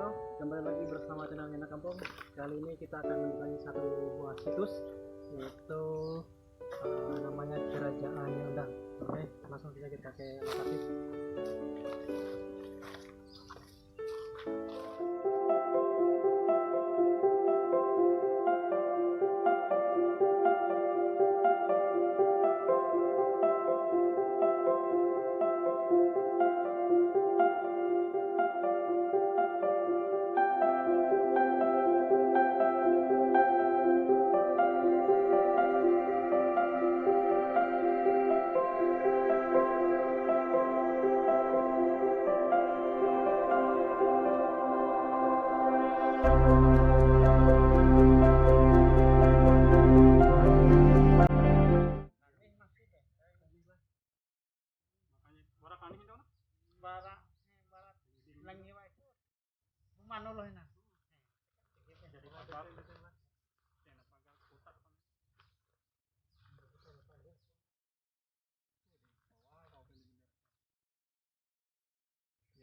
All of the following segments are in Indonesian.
Halo, kembali lagi bersama channel Ngena Kampung. Kali ini kita akan mendatangi satu buah situs, yaitu namanya Kerajaan Nyandang. Oke, langsung saja kita ke lokasi.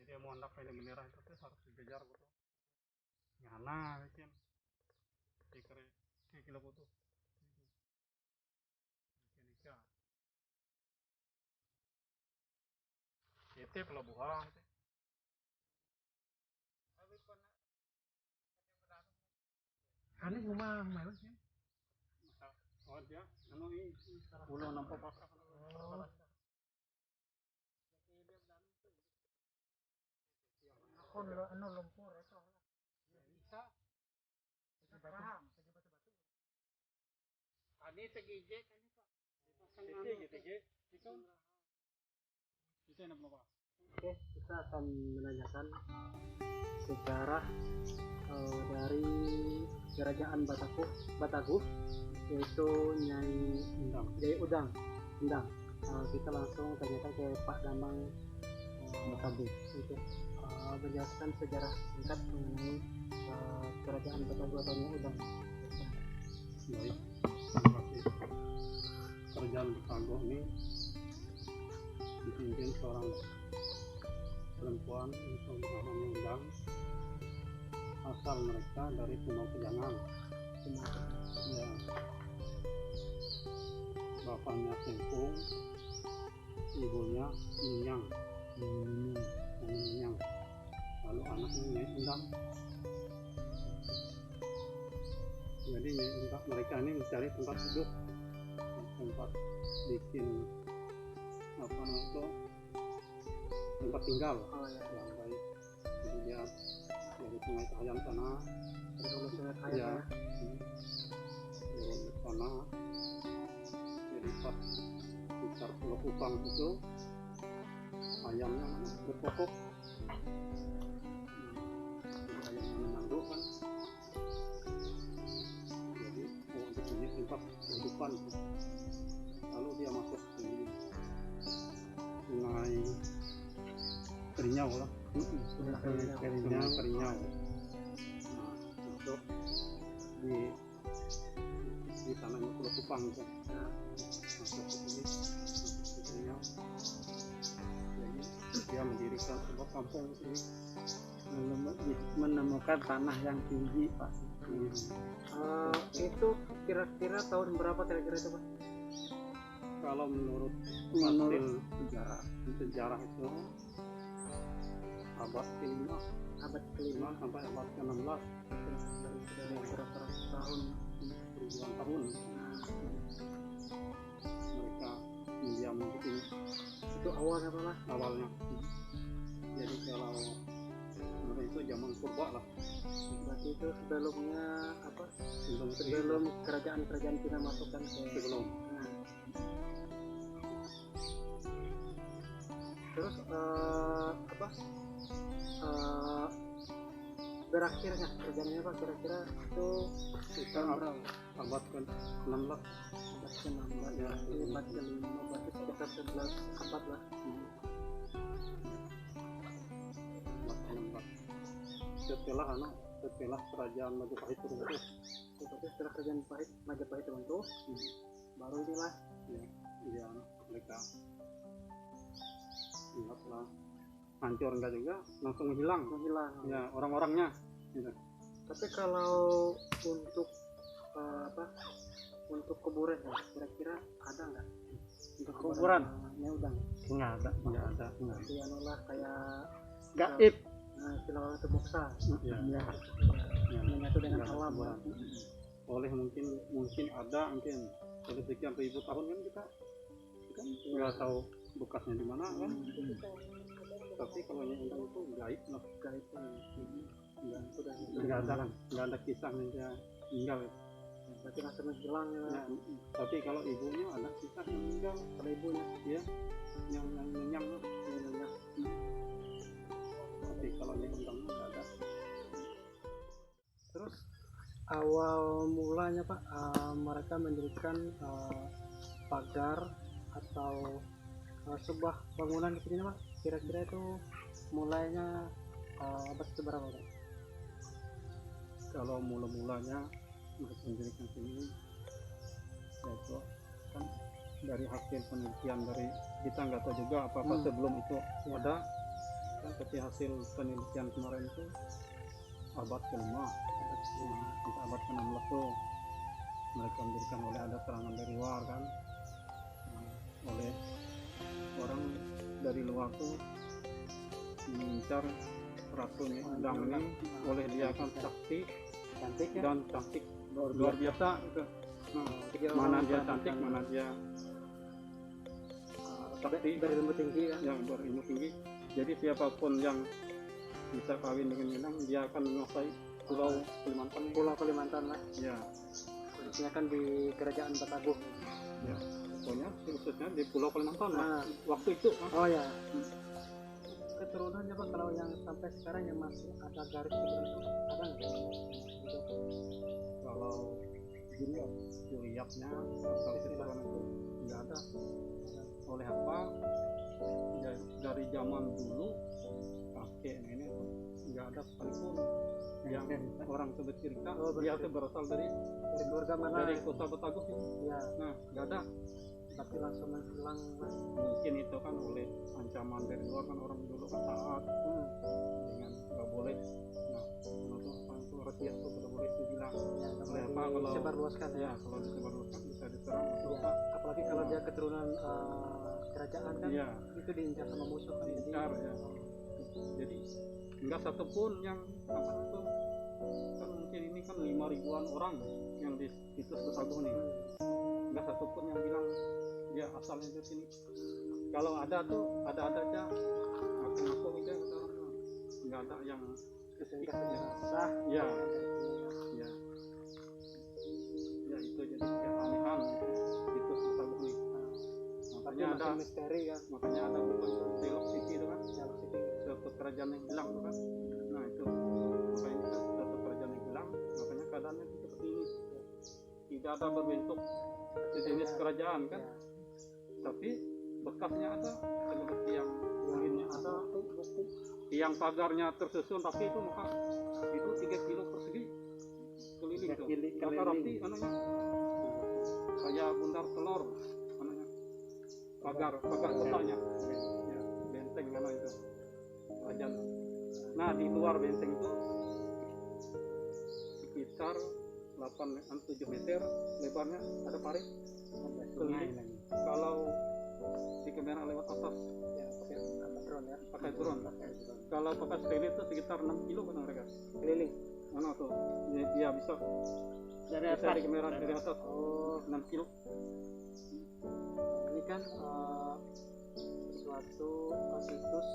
Jadi mau hendak pilih bendera itu tuh harus dikejar gitu. Ngana bikin di kilo butuh. Nikah. Itu pelabuhan. Kali rumah mana sih? Oh dia, anu ini pulau nampak pasar. Anu lumpur itu. Bisa. Paham. Tadi tegije kan Tegije. Itu enak apa? Oke, kita akan menanyakan sejarah dari Kerajaan Batagu, yaitu Nyai Udang. Kita langsung tanyakan ke Pak Damang Batagu untuk menjelaskan sejarah singkat mengenai Kerajaan Batagu atau Nyai Udang. Baik, terima kasih. Kerajaan Batagu ini dipimpin seorang perempuan yang namanya Udang. Asal mereka dari Pulau Pejangan. Ya. Bapaknya Sengkung, ibunya Minyang. Lalu anaknya Nyai Udang. Jadi mereka ini mencari tempat hidup, tempat bikin apa namanya, tempat tinggal yang baik. Jadi dia dari Sungai Kahayan sana, ya, dari sana, jadi pas sekitar Pulau Kupang itu ayamnya berkokok, ayamnya menanduk kan. Untuk ini tempat kehidupan. Lalu dia masuk di Sungai Kerinyau lah. Sungai Kerinyau. Nah, masuk di tanahnya Pulau Kupang itu. Masuk ke sini, masuk ke Kerinyau. Jadi dia mendirikan sebuah kampung di sini. Menemukan tanah yang tinggi, Pak. Itu kira-kira tahun berapa kira-kira itu, Pak? Kalau menurut sejarah itu abad ke-5 sampai abad ke-16, berapa tahun, ribuan tahun mereka mendiam di sini. Itu awalnya. Jadi kalau menurut itu zaman purba lah. Berarti itu sebelumnya apa? Sebelum kerajaan kita masukkan ke sebelum. Terus berakhirnya kerjaannya Pak kira-kira itu Kita abad ke-16. Abad ke-16 ya, abad ke-5 berarti sekitar 11 abad lah. Abad ke-16. Setelah kerajaan Majapahit runtuh. Setelah kerajaan Majapahit runtuh, baru inilah ya mereka ingatlah hancur enggak juga, langsung hilang menghilang. ya orang-orangnya gitu. Tapi kalau untuk untuk kuburan ya, kira-kira ada nggak untuk Kuburan? udang? Nggak ada. Nggak ada. Di anu lah kayak Gaib. istilah orang itu moksa, Ya, Ya. ya. menyatu dengan Nggak ada alam. kuburan. Oleh mungkin ada mungkin oleh sekian ribu tahun kan kita kan nggak tahu bekasnya di mana kan. Tapi kalau yang undang itu gaib loh, Gaib nggak ada kan, nggak ada kisahnya dia meninggal. berarti langsung menghilang ya. Ya, tapi kalau ibunya ada kisah yang meninggal, Kalau ibunya ya yang nyenyang loh. Tapi kalau yang undang nggak ada. Terus awal mulanya Pak, mereka mendirikan pagar atau sebuah bangunan di sini Pak. Kira-kira itu mulainya abad keberapa Pak? Kalau mula-mulanya mereka mendirikan sini yaitu kan dari hasil penelitian dari kita nggak tahu juga apa-apa sebelum itu ada kan, tapi hasil penelitian kemarin itu abad ke-5 sampai abad ke-16 tuh mereka mendirikan oleh ada serangan dari luar kan. Oleh orang dari luar tuh mengincar ratunya undang ini, oleh dia kan sakti Cantik ya? dan cantik luar biasa itu. Nah, mana dia cantik, mana dia sakti, berilmu tinggi kan? yang berilmu tinggi. Jadi siapapun yang bisa kawin dengan Minang, dia akan menguasai Pulau Kalimantan. Pulau Kalimantan lah. Ya, Khususnya kan di Kerajaan Batagor. ya. Pokoknya khususnya di Pulau Kalimantan lah. Nah, Waktu itu kan. oh ya. Keturunannya Pak, kalau yang sampai sekarang yang masih ada garis itu ada nggak? Kalau Juliapnya asal keturunan itu nggak ada. Oleh apa? Ya, dari zaman dulu kakek nenek itu nggak ada sekalipun yang orang sebut cerita dia itu berasal dari Keluarga mana? dari kota Batagor ini. Ya, Nah, nggak ada. tapi langsung menghilang Mas. Mungkin itu kan oleh ancaman dari luar kan, orang dulu kan taat dengan nggak boleh. Nah, itu rahasia itu tidak boleh dibilang. Ya, Oleh apa kalau disebarluaskan ya kalau disebarluaskan bisa diserang atau Ya, apa? apalagi kalau dia keturunan kerajaan kan, Iya, itu diincar sama musuh kan. Jadi diincar ya. Jadi nggak satupun yang apa itu kan mungkin ini kan 5.000-an orang yang di situs Batagor nih, nggak satupun yang bilang dia asalnya dari sini. Kalau ada tuh ada aja aku aja nggak ada yang kesenggahnya sah. ya ya ya itu jadi keanehan situs Batagor nih. Tapi Makanya masih ada misteri kan. makanya ada bukan Delok City itu kan, Yang sini suatu kerajaan yang hilang tuh kan. Nah itu makanya suatu kerajaan yang hilang, makanya keadaannya itu seperti ini, tidak ada berbentuk sejenis kerajaan kan, ya. tapi bekasnya ada seperti yang ulunnya ada, tiang pagarnya tersusun tapi itu maka itu 3 kilo persegi keliling tuh, kata rapi anaknya kayak bundar telur anaknya, pagar kotanya ya, benteng mana itu kerajaan. Nah di luar benteng itu sekitar 7 meter lebarnya, ada parit keliling. Kalau di kamera lewat atas Ya, pakai drone ya. pakai drone, kalau pakai sepeda itu sekitar 6 kilo kan mereka Keliling. mana tuh dia bisa Dari bisa atas. di kamera dari atas Oh, 6 kilo. ini kan suatu situs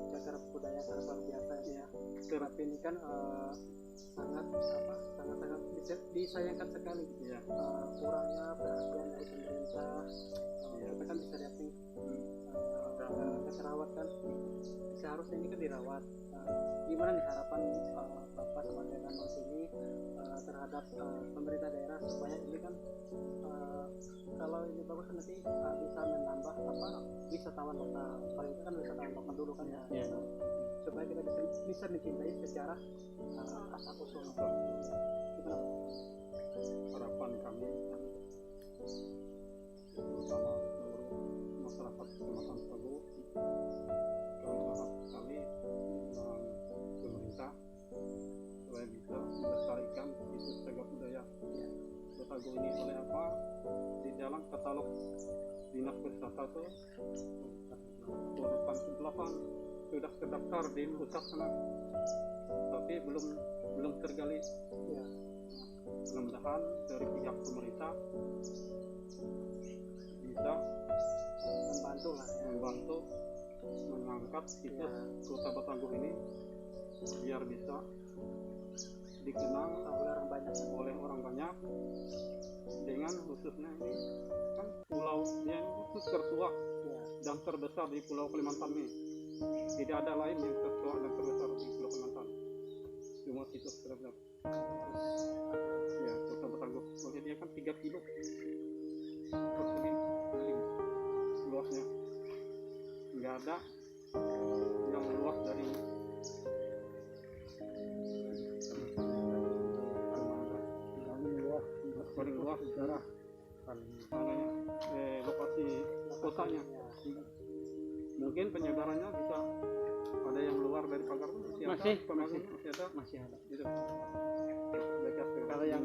cagar budaya sangat luar biasa ya. Tapi ini kan sangat disayangkan sekali gitu. Ya, Kurangnya perhatian dari pemerintah. Kita kan bisa lihat nih keserawat kan, seharusnya ini kan dirawat. Gimana nih harapan Bapak sebagai kantor sini terhadap pemerintah daerah supaya ini kan kalau ini bagus kan nanti bisa menambah wisatawan lokal. Paling itu kan wisatawan lokal dulu kan ya. Ya. Supaya kita bisa mencintai secara asal usul. Gimana Pak? harapan kami terutama seluruh masyarakat Kecamatan Sagu kami berharap sekali Sagu ini oleh apa di dalam katalog dinas wisata tuh urutan ke-8 sudah terdaftar di pusat sana, tapi belum tergali. Ya. Mudah-mudahan dari pihak pemerintah bisa Membantu lah ya. membantu mengangkat situs Kota Batangguh ini biar bisa dikenal oleh orang banyak, dengan khususnya ini kan pulau yang khusus tertua dan terbesar di Pulau Kalimantan ini. Tidak ada lain yang tertua dan terbesar di Pulau Kalimantan, cuma situs benar-benar ya Kota Batangguh. Soalnya dia kan 3 kilo persegi luasnya, nggak ada yang luas dari paling luas sejarah mananya lokasi kotanya. Mungkin penyebarannya bisa ada yang luar dari pagar Masih ada gitu. Kalau yang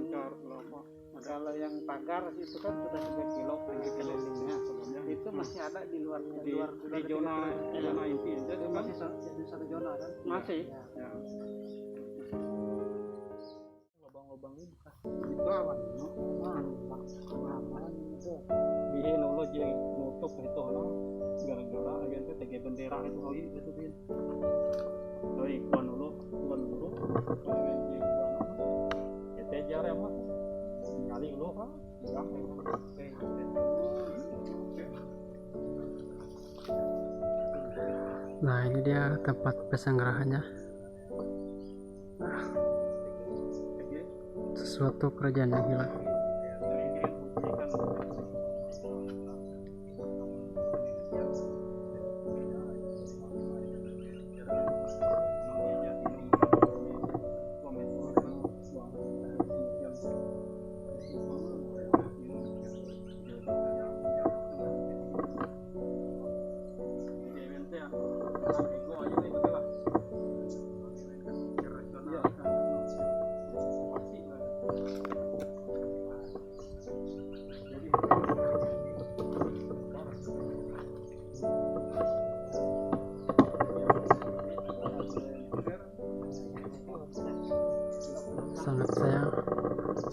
kalau yang pagar itu kan sudah 3 kilo kelilingnya, itu masih ada di luarnya, di zona inti aja Itu kan masih satu zona kan? masih. ya. Lubang-lubang ini bekas Itu awan bihin lo je nutup itu lah gara-gara agen teh tege bendera itu hoi itu bin hoi kuan dulu agen je kuan teh jare mah kali lo kan Nah, ini dia tempat pesanggerahannya. Sesuatu kerajaan yang hilang.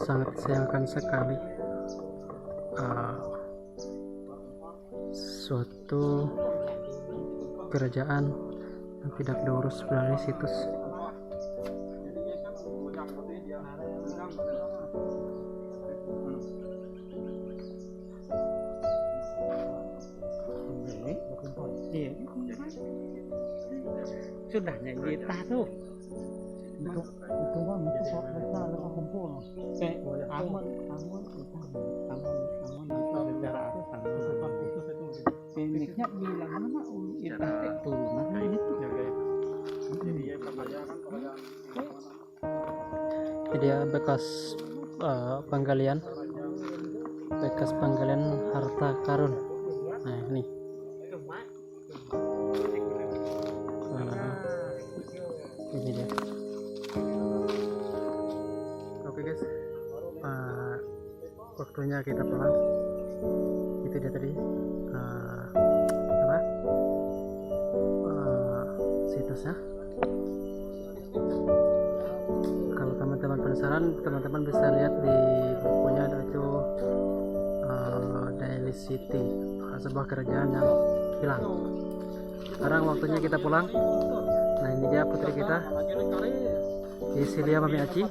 Sangat sayangkan sekali suatu kerajaan yang tidak diurus melalui situs. Sudah nyita tuh. Itu bang itu sok desa lepas kumpul. Aman negara asal. Miliknya bilang mana itu turunan itu. Jadi ya bekas penggalian harta karun. Nah ini ini dia. Oke guys, waktunya kita pulang. Itu dia tadi situsnya. Kalau teman-teman penasaran, teman-teman bisa lihat di bukunya, itu Daily City, sebuah kerajaan yang hilang. Sekarang waktunya kita pulang. Nah ini dia putri kita, Isilia Mami Aci,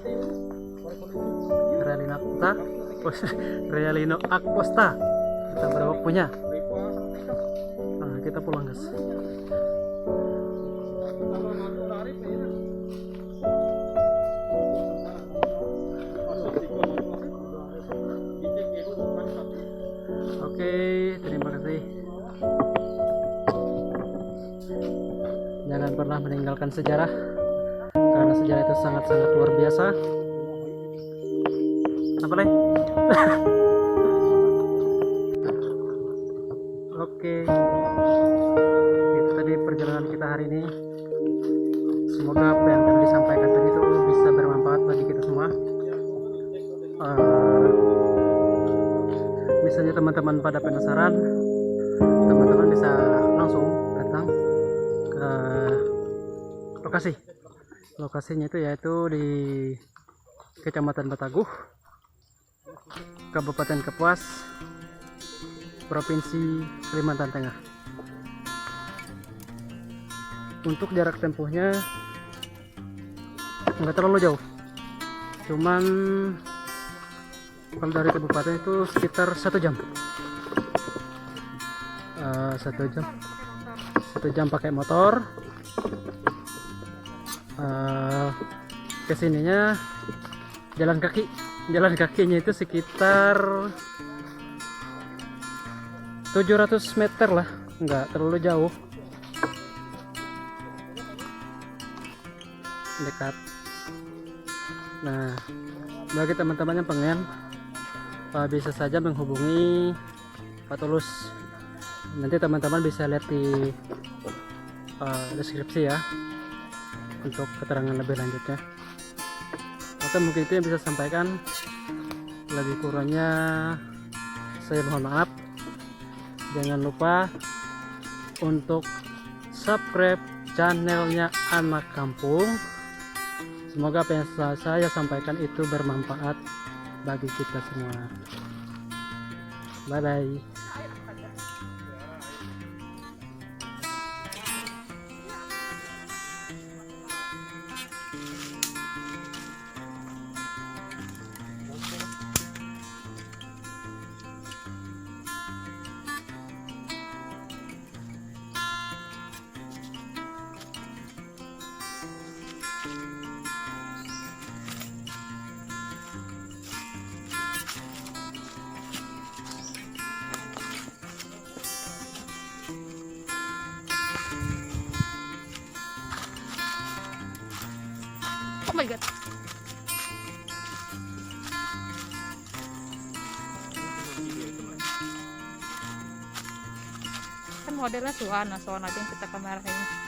Realino Akposta, kita berapa punya. Nah, kita pulang guys. Oke, terima kasih. Jangan pernah meninggalkan sejarah, karena sejarah itu sangat-sangat luar biasa. Apa lagi? Oke, itu tadi perjalanan kita hari ini. Semoga apa yang telah disampaikan tadi itu bisa bermanfaat bagi kita semua. teman-teman pada penasaran, teman-teman bisa langsung datang ke lokasi. Lokasinya itu yaitu di Kecamatan Bataguh, Kabupaten Kapuas, Provinsi Kalimantan Tengah. Untuk jarak tempuhnya nggak terlalu jauh, cuman kalau dari kabupaten itu sekitar 1 jam. 1 jam pakai motor. Kesininya jalan kaki. Jalan kakinya itu sekitar 700 meter lah, nggak terlalu jauh, dekat. Nah, bagi teman-teman yang pengen, bisa saja menghubungi Pak Tulus. Nanti teman-teman bisa lihat di deskripsi ya untuk keterangan lebih lanjutnya. Oke, mungkin itu yang bisa saya sampaikan. Lebih kurangnya saya mohon maaf. Jangan lupa untuk subscribe channelnya Anak Kampung. Semoga apa yang saya sampaikan itu bermanfaat bagi kita semua. Bye bye. Oh my god. Kan modelnya Suwana aja yang kita kamerain.